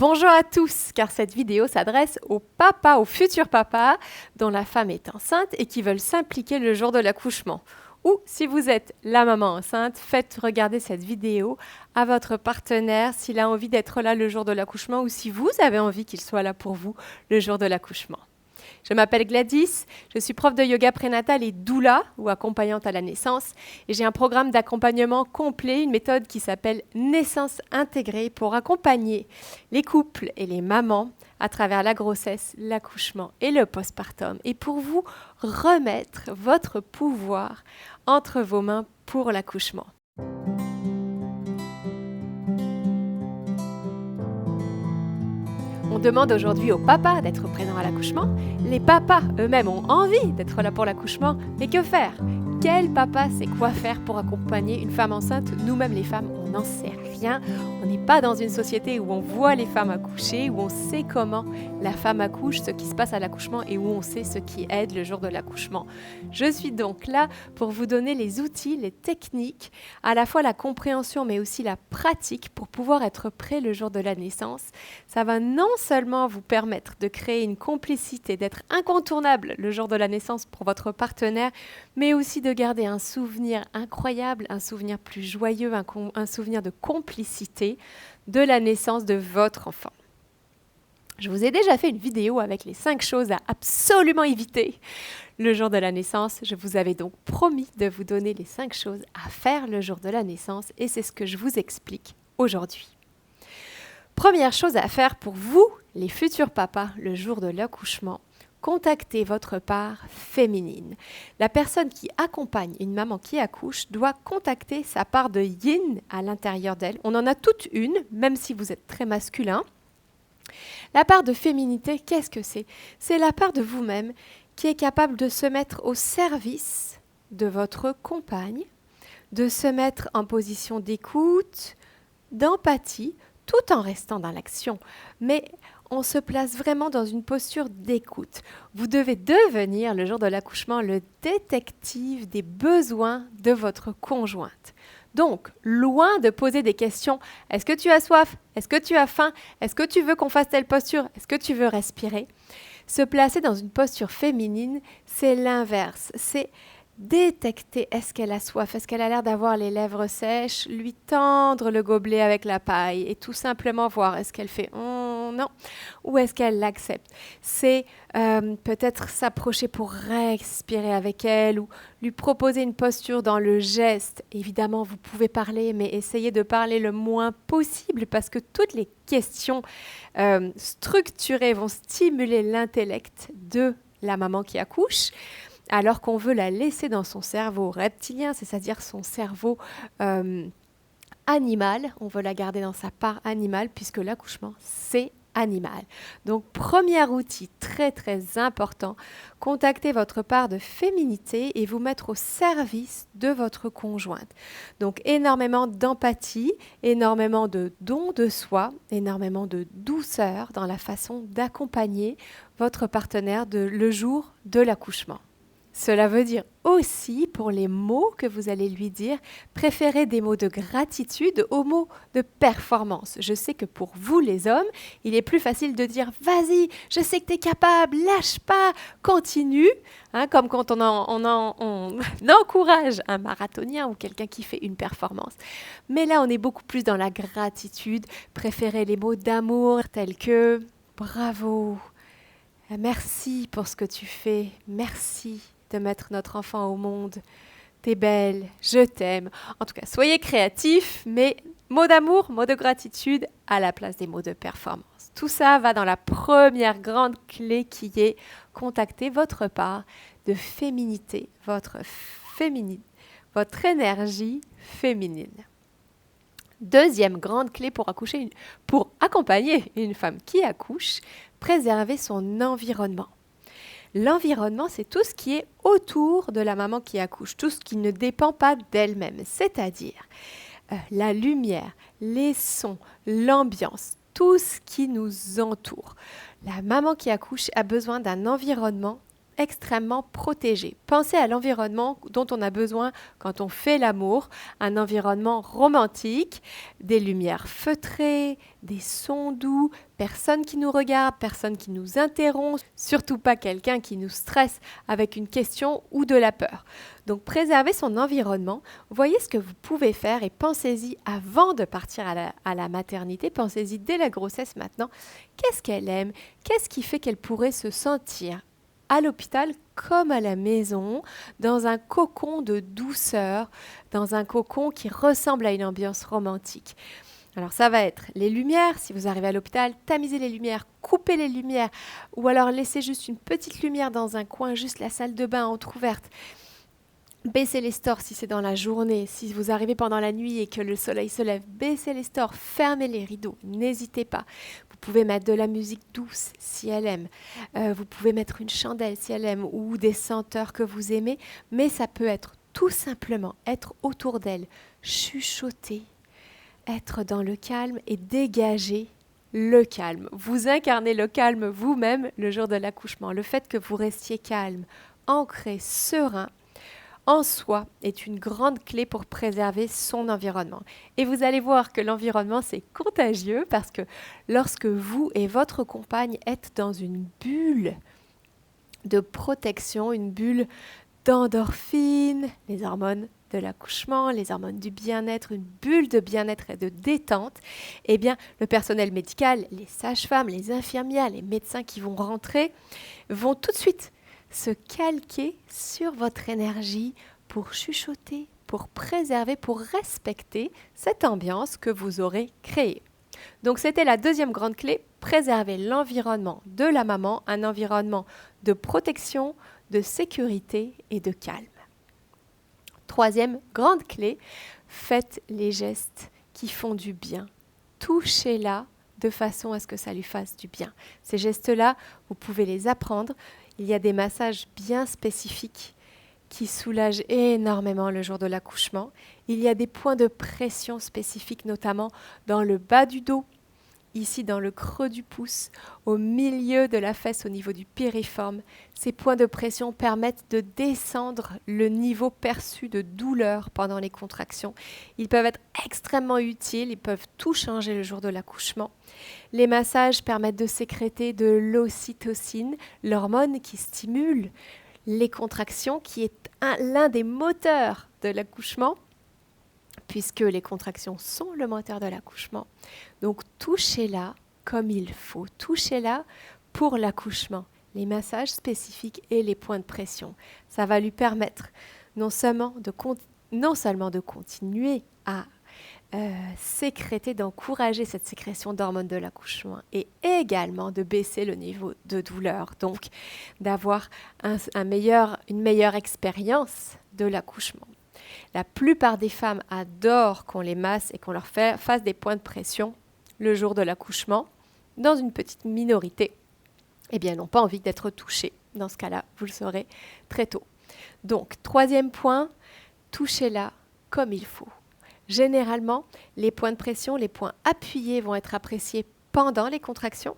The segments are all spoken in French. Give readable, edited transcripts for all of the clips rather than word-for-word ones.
Bonjour à tous, car cette vidéo s'adresse aux papas, aux futurs papas dont la femme est enceinte et qui veulent s'impliquer le jour de l'accouchement. Ou si vous êtes la maman enceinte, faites regarder cette vidéo à votre partenaire s'il a envie d'être là le jour de l'accouchement ou si vous avez envie qu'il soit là pour vous le jour de l'accouchement. Je m'appelle Gladys, je suis prof de yoga prénatal et doula ou accompagnante à la naissance et j'ai un programme d'accompagnement complet, une méthode qui s'appelle Naissance intégrée pour accompagner les couples et les mamans à travers la grossesse, l'accouchement et le postpartum et pour vous remettre votre pouvoir entre vos mains pour l'accouchement. On demande aujourd'hui aux papas d'être présents à l'accouchement. Les papas eux-mêmes ont envie d'être là pour l'accouchement. Mais que faire ? Quel papa sait quoi faire pour accompagner une femme enceinte ? Nous-mêmes les femmes, on n'en sait rien. On n'est pas dans une société où on voit les femmes accoucher, où on sait comment la femme accouche, ce qui se passe à l'accouchement et où on sait ce qui aide le jour de l'accouchement. Je suis donc là pour vous donner les outils, les techniques, à la fois la compréhension mais aussi la pratique pour pouvoir être prêt le jour de la naissance. Ça va non seulement vous permettre de créer une complicité, d'être incontournable le jour de la naissance pour votre partenaire, mais aussi de garder un souvenir incroyable, un souvenir plus joyeux, un souvenir de complicité de la naissance de votre enfant. Je vous ai déjà fait une vidéo avec les 5 choses à absolument éviter le jour de la naissance. Je vous avais donc promis de vous donner les 5 choses à faire le jour de la naissance et c'est ce que je vous explique aujourd'hui. Première chose à faire pour vous, les futurs papas, le jour de l'accouchement, contactez votre part féminine. La personne qui accompagne une maman qui accouche doit contacter sa part de yin à l'intérieur d'elle. On en a toute une, même si vous êtes très masculin. La part de féminité, qu'est-ce que c'est ? C'est la part de vous-même qui est capable de se mettre au service de votre compagne, de se mettre en position d'écoute, d'empathie, tout en restant dans l'action. Mais on se place vraiment dans une posture d'écoute. Vous devez devenir, le jour de l'accouchement, le détective des besoins de votre conjointe. Donc, loin de poser des questions, est-ce que tu as soif ? Est-ce que tu as faim ? Est-ce que tu veux qu'on fasse telle posture ? Est-ce que tu veux respirer ? Se placer dans une posture féminine, c'est l'inverse. C'est détecter, est-ce qu'elle a soif, est-ce qu'elle a l'air d'avoir les lèvres sèches, lui tendre le gobelet avec la paille et tout simplement voir, est-ce qu'elle fait non, ou est-ce qu'elle l'accepte. C'est peut-être s'approcher pour respirer avec elle ou lui proposer une posture dans le geste. Évidemment, vous pouvez parler, mais essayez de parler le moins possible parce que toutes les questions structurées vont stimuler l'intellect de la maman qui accouche. Alors qu'on veut la laisser dans son cerveau reptilien, c'est-à-dire son cerveau animal. On veut la garder dans sa part animale puisque l'accouchement, c'est animal. Donc, premier outil très, très important, contactez votre part de féminité et vous mettre au service de votre conjointe. Donc, énormément d'empathie, énormément de don de soi, énormément de douceur dans la façon d'accompagner votre partenaire le jour de l'accouchement. Cela veut dire aussi, pour les mots que vous allez lui dire, préférez des mots de gratitude aux mots de performance. Je sais que pour vous, les hommes, il est plus facile de dire « Vas-y, je sais que tu es capable, lâche pas, continue », comme quand on encourage un marathonien ou quelqu'un qui fait une performance. Mais là, on est beaucoup plus dans la gratitude. Préférez les mots d'amour tels que « Bravo »,« Merci pour ce que tu fais, merci ». De mettre notre enfant au monde. T'es belle, je t'aime. En tout cas, soyez créatifs, mais mots d'amour, mots de gratitude à la place des mots de performance. Tout ça va dans la première grande clé qui est contacter votre part de féminité, votre énergie féminine. Deuxième grande clé pour accompagner une femme qui accouche, préserver son environnement. L'environnement, c'est tout ce qui est autour de la maman qui accouche, tout ce qui ne dépend pas d'elle-même, c'est-à-dire la lumière, les sons, l'ambiance, tout ce qui nous entoure. La maman qui accouche a besoin d'un environnement extrêmement protégé. Pensez à l'environnement dont on a besoin quand on fait l'amour, un environnement romantique, des lumières feutrées, des sons doux, personne qui nous regarde, personne qui nous interrompt, surtout pas quelqu'un qui nous stresse avec une question ou de la peur. Donc préservez son environnement, voyez ce que vous pouvez faire et pensez-y avant de partir à la maternité, pensez-y dès la grossesse maintenant, qu'est-ce qu'elle aime, qu'est-ce qui fait qu'elle pourrait se sentir à l'hôpital comme à la maison, dans un cocon de douceur, dans un cocon qui ressemble à une ambiance romantique. Alors ça va être les lumières, si vous arrivez à l'hôpital, tamisez les lumières, coupez les lumières, ou alors laissez juste une petite lumière dans un coin, juste la salle de bain entrouverte. Baissez les stores si c'est dans la journée. Si vous arrivez pendant la nuit et que le soleil se lève, baissez les stores, fermez les rideaux, n'hésitez pas. Vous pouvez mettre de la musique douce si elle aime. Vous pouvez mettre une chandelle si elle aime ou des senteurs que vous aimez. Mais ça peut être tout simplement être autour d'elle, chuchoter, être dans le calme et dégager le calme. Vous incarnez le calme vous-même le jour de l'accouchement. Le fait que vous restiez calme, ancré, serein, en soi est une grande clé pour préserver son environnement. Et vous allez voir que l'environnement, c'est contagieux parce que lorsque vous et votre compagne êtes dans une bulle de protection, une bulle d'endorphines, les hormones de l'accouchement, les hormones du bien-être, une bulle de bien-être et de détente, eh bien, le personnel médical, les sages-femmes, les infirmières, les médecins qui vont rentrer, vont tout de suite se calquer sur votre énergie pour chuchoter, pour préserver, pour respecter cette ambiance que vous aurez créée. Donc c'était la deuxième grande clé, préserver l'environnement de la maman, un environnement de protection, de sécurité et de calme. Troisième grande clé, faites les gestes qui font du bien. Touchez-la de façon à ce que ça lui fasse du bien. Ces gestes-là, vous pouvez les apprendre. Il y a des massages bien spécifiques qui soulagent énormément le jour de l'accouchement. Il y a des points de pression spécifiques, notamment dans le bas du dos, ici dans le creux du pouce, au milieu de la fesse, au niveau du piriforme. Ces points de pression permettent de descendre le niveau perçu de douleur pendant les contractions. Ils peuvent être extrêmement utiles, ils peuvent tout changer le jour de l'accouchement. Les massages permettent de sécréter de l'ocytocine, l'hormone qui stimule les contractions, qui est l'un des moteurs de l'accouchement, puisque les contractions sont le moteur de l'accouchement. Donc touchez-la comme il faut, touchez-la pour l'accouchement, les massages spécifiques et les points de pression. Ça va lui permettre non seulement de continuer à sécréter, d'encourager cette sécrétion d'hormones de l'accouchement et également de baisser le niveau de douleur, donc d'avoir une meilleure expérience de l'accouchement. La plupart des femmes adorent qu'on les masse et qu'on leur fasse des points de pression le jour de l'accouchement. Dans une petite minorité, eh bien, n'ont pas envie d'être touchées. Dans ce cas-là, vous le saurez très tôt. Donc, troisième point, touchez-la comme il faut. Généralement, les points de pression, les points appuyés vont être appréciés pendant les contractions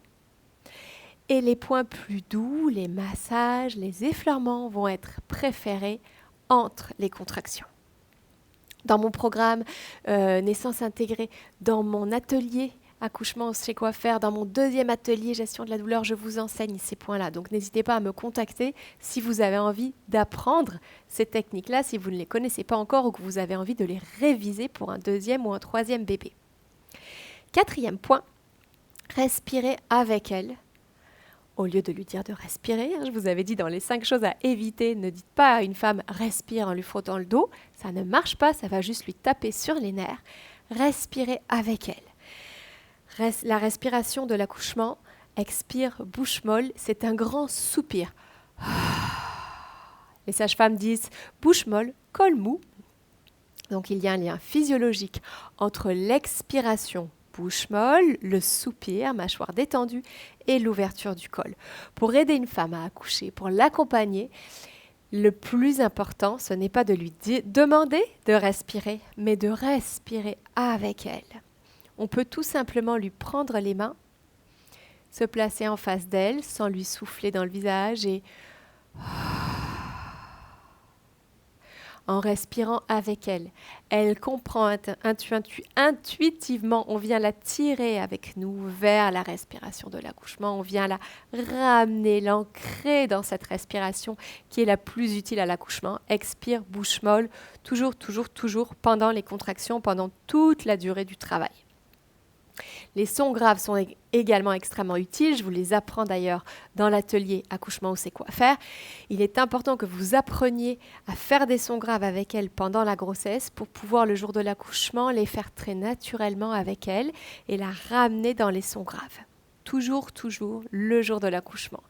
et les points plus doux, les massages, les effleurements vont être préférés entre les contractions. Dans mon programme Naissance intégrée, dans mon atelier accouchement chez Coiffer, dans mon deuxième atelier gestion de la douleur, je vous enseigne ces points-là. Donc n'hésitez pas à me contacter si vous avez envie d'apprendre ces techniques-là, si vous ne les connaissez pas encore ou que vous avez envie de les réviser pour un deuxième ou un troisième bébé. Quatrième point, respirez avec elle. Au lieu de lui dire de respirer, je vous avais dit dans les 5 choses à éviter, ne dites pas à une femme « respire » en lui frottant le dos. Ça ne marche pas, ça va juste lui taper sur les nerfs. Respirez avec elle. La respiration de l'accouchement, expire, bouche molle, c'est un grand soupir. Les sages-femmes disent bouche molle, col mou. Donc il y a un lien physiologique entre l'expiration, bouche molle, le soupir, mâchoire détendue et l'ouverture du col. Pour aider une femme à accoucher, pour l'accompagner, le plus important, ce n'est pas de lui demander de respirer, mais de respirer avec elle. On peut tout simplement lui prendre les mains, se placer en face d'elle sans lui souffler dans le visage et En respirant avec elle. Elle comprend intuitivement, on vient la tirer avec nous vers la respiration de l'accouchement, on vient la ramener, l'ancrer dans cette respiration qui est la plus utile à l'accouchement. Expire, bouche molle, toujours pendant les contractions, pendant toute la durée du travail. Les sons graves sont également extrêmement utiles. Je vous les apprends d'ailleurs dans l'atelier Accouchement où c'est quoi faire. Il est important que vous appreniez à faire des sons graves avec elle pendant la grossesse pour pouvoir le jour de l'accouchement les faire très naturellement avec elle et la ramener dans les sons graves. Toujours le jour de l'accouchement.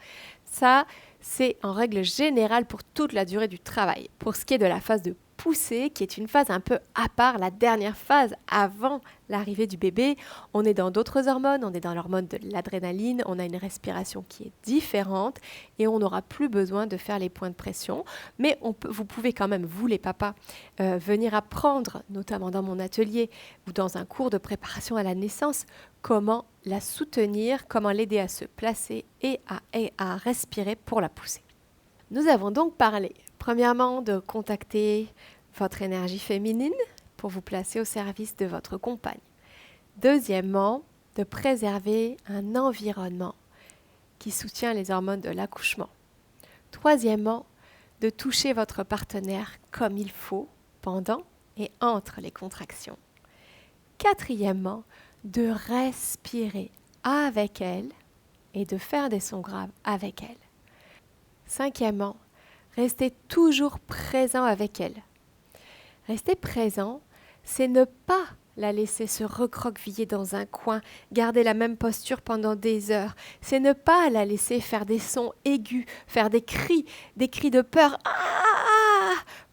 Ça, c'est en règle générale pour toute la durée du travail. Pour ce qui est de la phase de poussée, qui est une phase un peu à part, la dernière phase avant l'arrivée du bébé, on est dans d'autres hormones, on est dans l'hormone de l'adrénaline, on a une respiration qui est différente et on n'aura plus besoin de faire les points de pression, mais vous pouvez quand même, vous les papas, venir apprendre, notamment dans mon atelier ou dans un cours de préparation à la naissance, comment la soutenir, comment l'aider à se placer et à respirer pour la pousser. Nous avons donc parlé, premièrement, de contacter votre énergie féminine pour vous placer au service de votre compagne. Deuxièmement, de préserver un environnement qui soutient les hormones de l'accouchement. Troisièmement, de toucher votre partenaire comme il faut pendant et entre les contractions. Quatrièmement, de respirer avec elle et de faire des sons graves avec elle. Cinquièmement, restez toujours présent avec elle. Rester présent, c'est ne pas la laisser se recroqueviller dans un coin, garder la même posture pendant des heures. C'est ne pas la laisser faire des sons aigus, faire des cris de peur,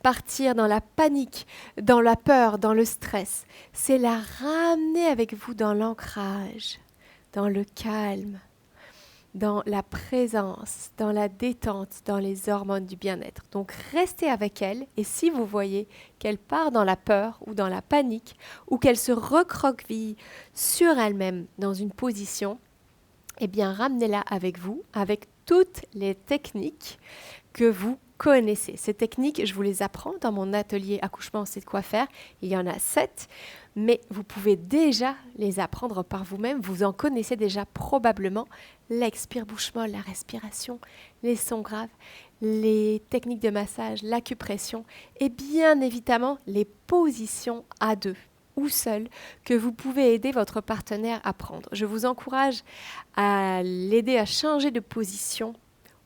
partir dans la panique, dans la peur, dans le stress. C'est la ramener avec vous dans l'ancrage, dans le calme, dans la présence, dans la détente, dans les hormones du bien-être. Donc restez avec elle et si vous voyez qu'elle part dans la peur ou dans la panique ou qu'elle se recroqueville sur elle-même dans une position, eh bien ramenez-la avec vous, avec toutes les techniques que vous connaissez. Ces techniques, je vous les apprends dans mon atelier Accouchement, c'est de quoi faire. Il y en a 7, mais vous pouvez déjà les apprendre par vous-même. Vous en connaissez déjà probablement l'expire bouche molle, la respiration, les sons graves, les techniques de massage, l'acupression et bien évidemment les positions à deux ou seul que vous pouvez aider votre partenaire à prendre. Je vous encourage à l'aider à changer de position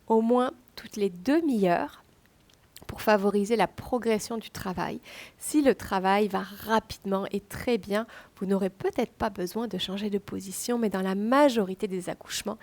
au moins toutes les demi-heures pour favoriser la progression du travail. Si le travail va rapidement et très bien, vous n'aurez peut-être pas besoin de changer de position, mais dans la majorité des accouchements,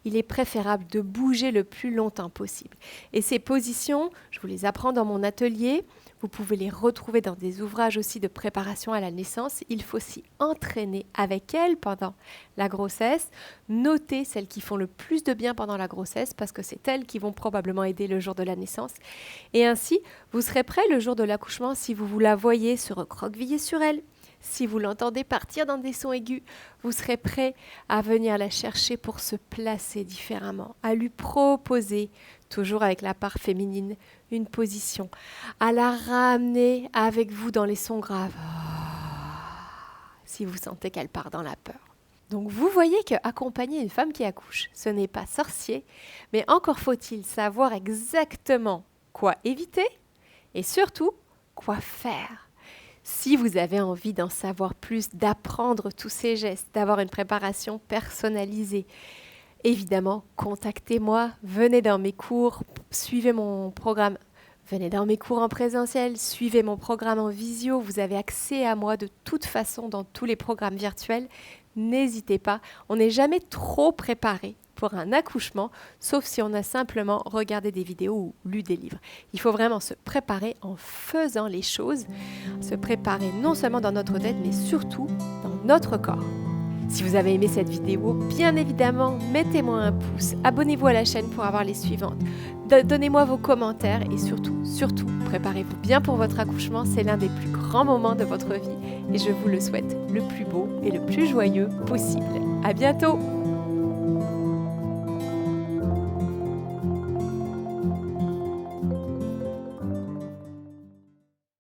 il est préférable de bouger le plus longtemps possible. Et ces positions, je vous les apprends dans mon atelier. Vous pouvez les retrouver dans des ouvrages aussi de préparation à la naissance. Il faut s'y entraîner avec elle pendant la grossesse. Notez celles qui font le plus de bien pendant la grossesse parce que c'est elles qui vont probablement aider le jour de la naissance. Et ainsi, vous serez prêt le jour de l'accouchement si vous la voyez se recroqueviller sur elle. Si vous l'entendez partir dans des sons aigus, vous serez prêt à venir la chercher pour se placer différemment, à lui proposer, toujours avec la part féminine, une position, à la ramener avec vous dans les sons graves, si vous sentez qu'elle part dans la peur. Donc vous voyez qu'accompagner une femme qui accouche, ce n'est pas sorcier, mais encore faut-il savoir exactement quoi éviter et surtout quoi faire. Si vous avez envie d'en savoir plus, d'apprendre tous ces gestes, d'avoir une préparation personnalisée, évidemment, contactez-moi, venez dans mes cours, suivez mon programme, venez dans mes cours en présentiel, suivez mon programme en visio, vous avez accès à moi de toute façon dans tous les programmes virtuels. N'hésitez pas, on n'est jamais trop préparé pour un accouchement, sauf si on a simplement regardé des vidéos ou lu des livres. Il faut vraiment se préparer en faisant les choses, se préparer non seulement dans notre tête, mais surtout dans notre corps. Si vous avez aimé cette vidéo, bien évidemment, mettez-moi un pouce, abonnez-vous à la chaîne pour avoir les suivantes, donnez-moi vos commentaires et surtout, préparez-vous bien pour votre accouchement, c'est l'un des plus grands moments de votre vie et je vous le souhaite le plus beau et le plus joyeux possible. À bientôt!